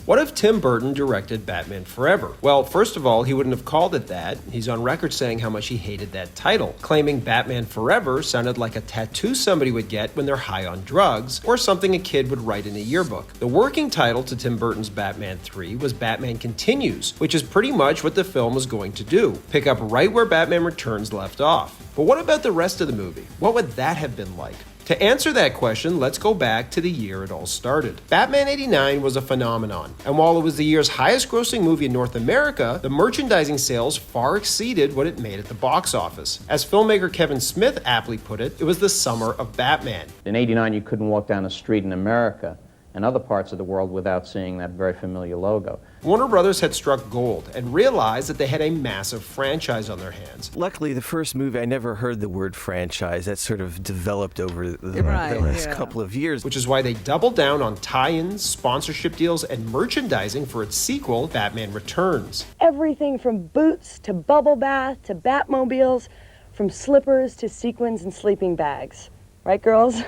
What if Tim Burton directed Batman Forever? Well, first of all, he wouldn't have called it that. He's on record saying how much he hated that title, claiming Batman Forever sounded like a tattoo somebody would get when they're high on drugs, or something a kid would write in a yearbook. The working title to Tim Burton's Batman 3 was Batman Continues, which is pretty much what the film was going to do, pick up right where Batman Returns left off. But what about the rest of the movie? What would that have been like? To answer that question, let's go back to the year it all started. Batman '89 was a phenomenon, and while it was the year's highest grossing movie in North America, the merchandising sales far exceeded what it made at the box office. As filmmaker Kevin Smith aptly put it, it was the summer of Batman. In '89, you couldn't walk down the street in America and other parts of the world without seeing that very familiar logo. Warner Brothers had struck gold and realized that they had a massive franchise on their hands. Luckily, the first movie, I never heard the word franchise. That sort of developed over the last couple of years. Which is why they doubled down on tie-ins, sponsorship deals, and merchandising for its sequel, Batman Returns. Everything from boots to bubble bath to Batmobiles, from slippers to sequins and sleeping bags. Right, girls?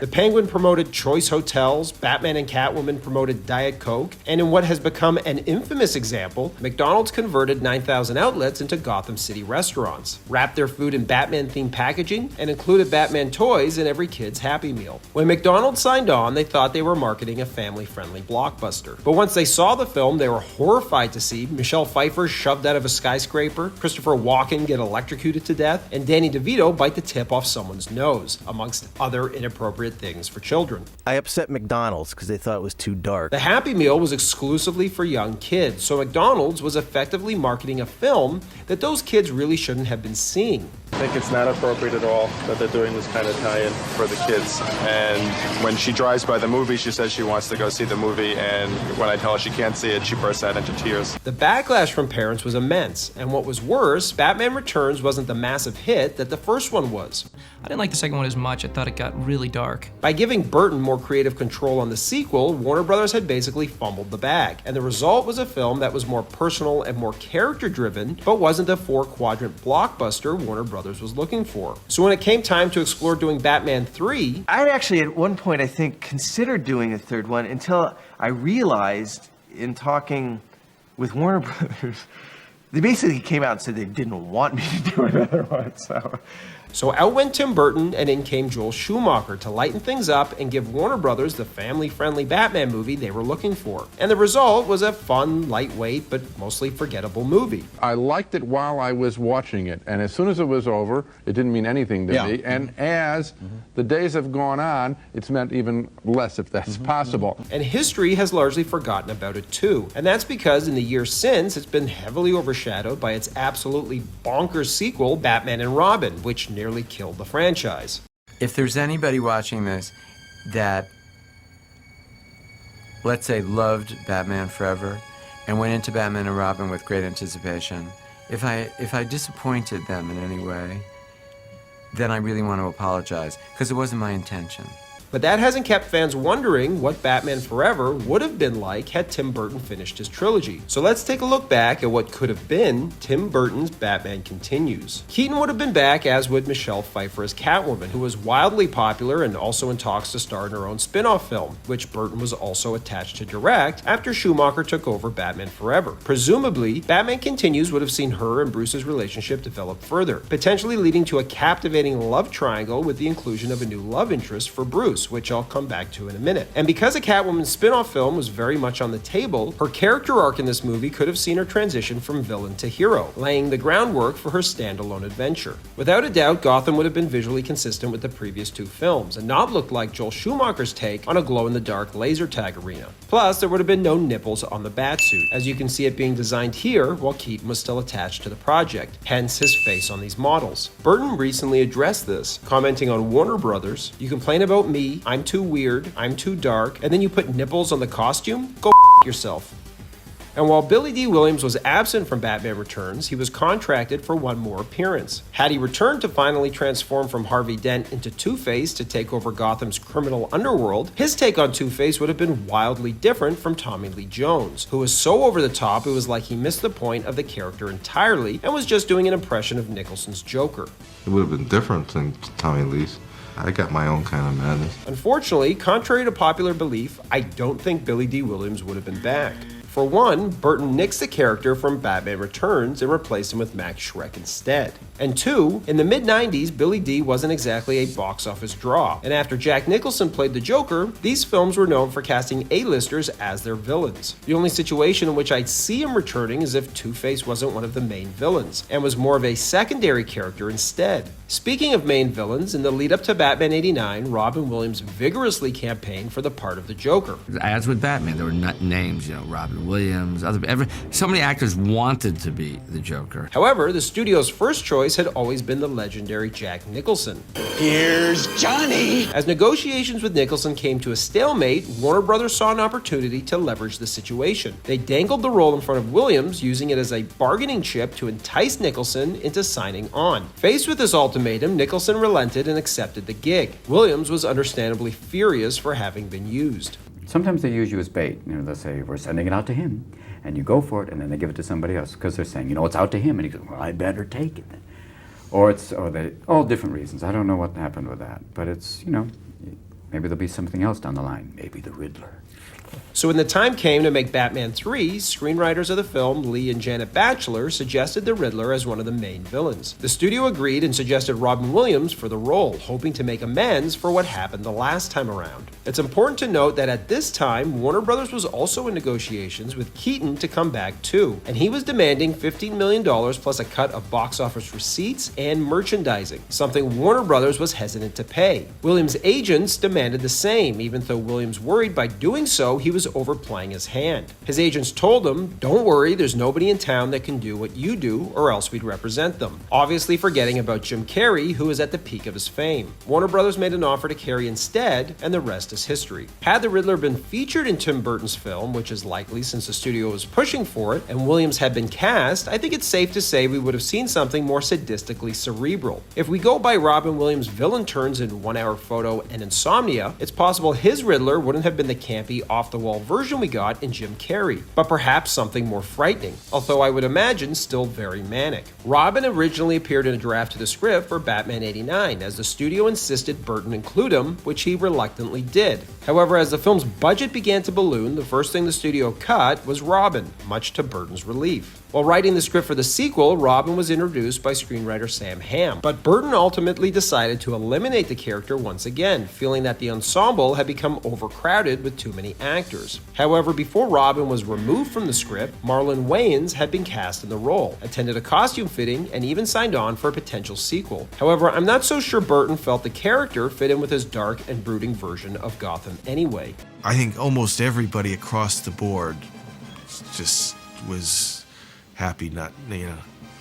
The Penguin promoted Choice Hotels, Batman and Catwoman promoted Diet Coke, and in what has become an infamous example, McDonald's converted 9,000 outlets into Gotham City restaurants, wrapped their food in Batman-themed packaging, and included Batman toys in every kid's Happy Meal. When McDonald's signed on, they thought they were marketing a family-friendly blockbuster. But once they saw the film, they were horrified to see Michelle Pfeiffer shoved out of a skyscraper, Christopher Walken get electrocuted to death, and Danny DeVito bite the tip off someone's nose, amongst other inappropriate things for children. I upset McDonald's because they thought it was too dark. The Happy Meal was exclusively for young kids, so McDonald's was effectively marketing a film that those kids really shouldn't have been seeing. I think it's not appropriate at all that they're doing this kind of tie-in for the kids. And when she drives by the movie, she says she wants to go see the movie, and when I tell her she can't see it, she bursts out into tears. The backlash from parents was immense, and what was worse, Batman Returns wasn't the massive hit that the first one was. I didn't like the second one as much. I thought it got really dark. By giving Burton more creative control on the sequel, Warner Brothers had basically fumbled the bag, and the result was a film that was more personal and more character-driven, but wasn't the four-quadrant blockbuster Warner Brothers was looking for. So when it came time to explore doing Batman 3, I'd actually at one point, I think, considered doing a third one until I realized in talking with Warner Brothers, they basically came out and said they didn't want me to do another one, So out went Tim Burton, and in came Joel Schumacher to lighten things up and give Warner Brothers the family-friendly Batman movie they were looking for. And the result was a fun, lightweight, but mostly forgettable movie. I liked it while I was watching it, and as soon as it was over, it didn't mean anything to me. And as the days have gone on, it's meant even less, if that's possible. And history has largely forgotten about it too. And that's because in the years since, it's been heavily overshadowed by its absolutely bonkers sequel, Batman and Robin, which nearly killed the franchise. If there's anybody watching this that, let's say, loved Batman Forever and went into Batman and Robin with great anticipation, if I disappointed them in any way, then I really want to apologize, because it wasn't my intention. But that hasn't kept fans wondering what Batman Forever would have been like had Tim Burton finished his trilogy. So let's take a look back at what could have been Tim Burton's Batman Continues. Keaton would have been back, as would Michelle Pfeiffer as Catwoman, who was wildly popular and also in talks to star in her own spin-off film, which Burton was also attached to direct after Schumacher took over Batman Forever. Presumably, Batman Continues would have seen her and Bruce's relationship develop further, potentially leading to a captivating love triangle with the inclusion of a new love interest for Bruce, which I'll come back to in a minute. And because a Catwoman spin-off film was very much on the table, her character arc in this movie could have seen her transition from villain to hero, laying the groundwork for her standalone adventure. Without a doubt, Gotham would have been visually consistent with the previous two films, and not look like Joel Schumacher's take on a glow-in-the-dark laser tag arena. Plus, there would have been no nipples on the Batsuit, as you can see it being designed here while Keaton was still attached to the project, hence his face on these models. Burton recently addressed this, commenting on Warner Brothers, "You complain about me, I'm too weird, I'm too dark, and then you put nipples on the costume? Go yourself." And while Billy D. Williams was absent from Batman Returns, he was contracted for one more appearance. Had he returned to finally transform from Harvey Dent into Two-Face to take over Gotham's criminal underworld, his take on Two-Face would have been wildly different from Tommy Lee Jones, who was so over the top it was like he missed the point of the character entirely and was just doing an impression of Nicholson's Joker. It would have been different than Tommy Lee's. I got my own kind of madness. Unfortunately, contrary to popular belief, I don't think Billy D. Williams would have been back. For one, Burton nixed the character from Batman Returns and replaced him with Max Schreck instead. And two, in the mid-90s, Billy D wasn't exactly a box office draw, and after Jack Nicholson played the Joker, these films were known for casting A-listers as their villains. The only situation in which I'd see him returning is if Two-Face wasn't one of the main villains, and was more of a secondary character instead. Speaking of main villains, in the lead-up to Batman '89, Robin Williams vigorously campaigned for the part of the Joker. As with Batman, there were names, Robin Williams, so many actors wanted to be the Joker. However, the studio's first choice had always been the legendary Jack Nicholson. Here's Johnny! As negotiations with Nicholson came to a stalemate, Warner Brothers saw an opportunity to leverage the situation. They dangled the role in front of Williams, using it as a bargaining chip to entice Nicholson into signing on. Faced with this ultimatum, Nicholson relented and accepted the gig. Williams was understandably furious for having been used. Sometimes they use you as bait. They'll say, we're sending it out to him, and you go for it, and then they give it to somebody else because they're saying, it's out to him, and he goes, well, I better take it. Or all different reasons. I don't know what happened with that, but it's, maybe there'll be something else down the line. Maybe the Riddler. So when the time came to make Batman 3, screenwriters of the film, Lee and Janet Batchelor, suggested the Riddler as one of the main villains. The studio agreed and suggested Robin Williams for the role, hoping to make amends for what happened the last time around. It's important to note that at this time, Warner Brothers was also in negotiations with Keaton to come back too, and he was demanding $15 million plus a cut of box office receipts and merchandising, something Warner Brothers was hesitant to pay. Williams' agents demanded the same, even though Williams worried by doing so he was overplaying his hand. His agents told him, don't worry, there's nobody in town that can do what you do, or else we'd represent them. Obviously forgetting about Jim Carrey, who was at the peak of his fame. Warner Brothers made an offer to Carrey instead, and the rest is history. Had the Riddler been featured in Tim Burton's film, which is likely since the studio was pushing for it, and Williams had been cast, I think it's safe to say we would have seen something more sadistically cerebral. If we go by Robin Williams' villain turns in 1 Hour Photo and Insomnia, it's possible his Riddler wouldn't have been the campy, off-the-wall version we got in Jim Carrey, but perhaps something more frightening, although I would imagine still very manic. Robin originally appeared in a draft to the script for Batman '89, as the studio insisted Burton include him, which he reluctantly did. However, as the film's budget began to balloon, the first thing the studio cut was Robin, much to Burton's relief. While writing the script for the sequel, Robin was introduced by screenwriter Sam Hamm, but Burton ultimately decided to eliminate the character once again, feeling that the ensemble had become overcrowded with too many actors. However, before Robin was removed from the script, Marlon Wayans had been cast in the role, attended a costume fitting, and even signed on for a potential sequel. However, I'm not so sure Burton felt the character fit in with his dark and brooding version of Gotham anyway. I think almost everybody across the board just was happy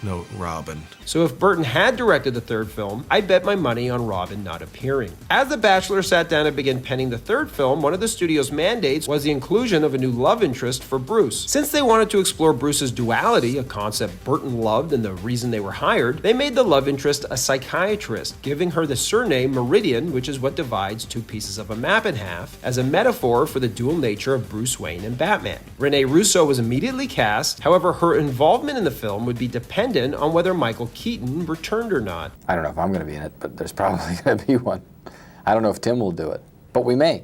no Robin. So if Burton had directed the third film, I bet my money on Robin not appearing. As The Bachelor sat down and began penning the third film, one of the studio's mandates was the inclusion of a new love interest for Bruce. Since they wanted to explore Bruce's duality, a concept Burton loved and the reason they were hired, they made the love interest a psychiatrist, giving her the surname Meridian, which is what divides two pieces of a map in half, as a metaphor for the dual nature of Bruce Wayne and Batman. Renee Russo was immediately cast, however her involvement in the film would be dependent on whether Michael Keaton returned or not. I don't know if I'm going to be in it, but there's probably going to be one. I don't know if Tim will do it, but we may.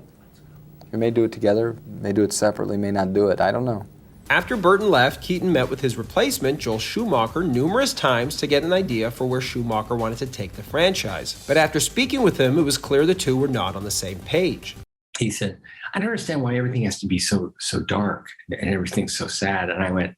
We may do it together, may do it separately, may not do it. I don't know. After Burton left, Keaton met with his replacement, Joel Schumacher, numerous times to get an idea for where Schumacher wanted to take the franchise. But after speaking with him, it was clear the two were not on the same page. He said, I don't understand why everything has to be so dark and everything's so sad. And I went,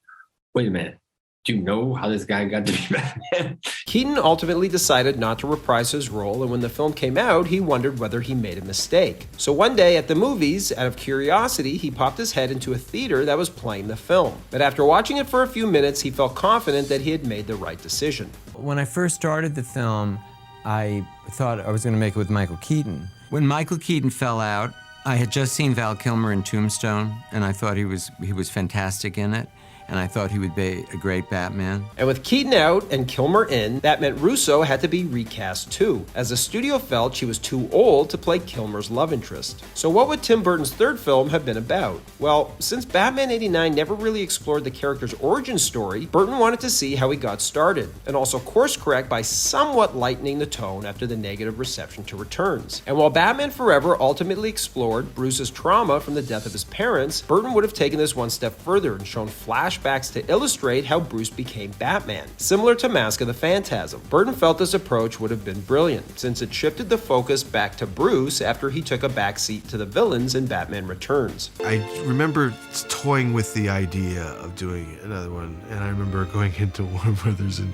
wait a minute. Do you know how this guy got to be Batman? Keaton ultimately decided not to reprise his role, and when the film came out, he wondered whether he made a mistake. So one day at the movies, out of curiosity, he popped his head into a theater that was playing the film. But after watching it for a few minutes, he felt confident that he had made the right decision. When I first started the film, I thought I was going to make it with Michael Keaton. When Michael Keaton fell out, I had just seen Val Kilmer in Tombstone, and I thought he was fantastic in it. and I thought he would be a great Batman. And with Keaton out and Kilmer in, that meant Russo had to be recast too, as the studio felt she was too old to play Kilmer's love interest. So what would Tim Burton's third film have been about? Well, since Batman '89 never really explored the character's origin story, Burton wanted to see how he got started, and also course correct by somewhat lightening the tone after the negative reception to Returns. And while Batman Forever ultimately explored Bruce's trauma from the death of his parents, Burton would have taken this one step further and shown flashbacks to illustrate how Bruce became Batman. Similar to Mask of the Phantasm, Burton felt this approach would have been brilliant, since it shifted the focus back to Bruce after he took a backseat to the villains in Batman Returns. I remember toying with the idea of doing another one, and I remember going into Warner Brothers and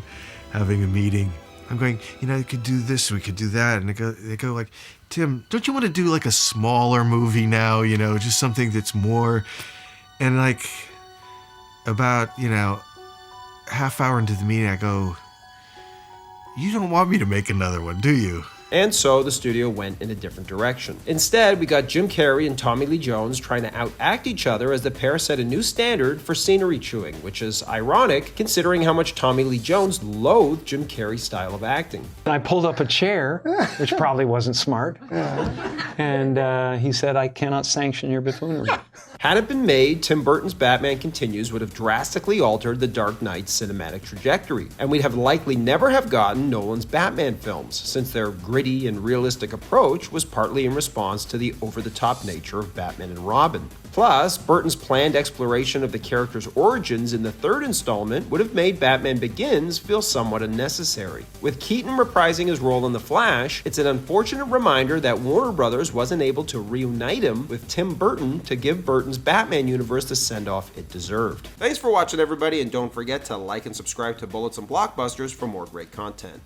having a meeting. I'm going, you know, you could do this, we could do that, and they go like, Tim, don't you want to do like a smaller movie now, you know, just something that's more, and like, about, you know, half hour into the meeting, I go, you don't want me to make another one, do you? And so the studio went in a different direction. Instead, we got Jim Carrey and Tommy Lee Jones trying to outact each other as the pair set a new standard for scenery chewing, which is ironic considering how much Tommy Lee Jones loathed Jim Carrey's style of acting. I pulled up a chair, which probably wasn't smart, and he said, I cannot sanction your buffoonery. Had it been made, Tim Burton's Batman Continues would have drastically altered the Dark Knight's cinematic trajectory, and we'd have likely never have gotten Nolan's Batman films, since their gritty and realistic approach was partly in response to the over-the-top nature of Batman and Robin. Plus, Burton's planned exploration of the character's origins in the third installment would have made Batman Begins feel somewhat unnecessary. With Keaton reprising his role in The Flash, it's an unfortunate reminder that Warner Brothers wasn't able to reunite him with Tim Burton to give Burton's Batman universe the send-off it deserved. Thanks for watching, everybody, and don't forget to like and subscribe to Bullets and Blockbusters for more great content.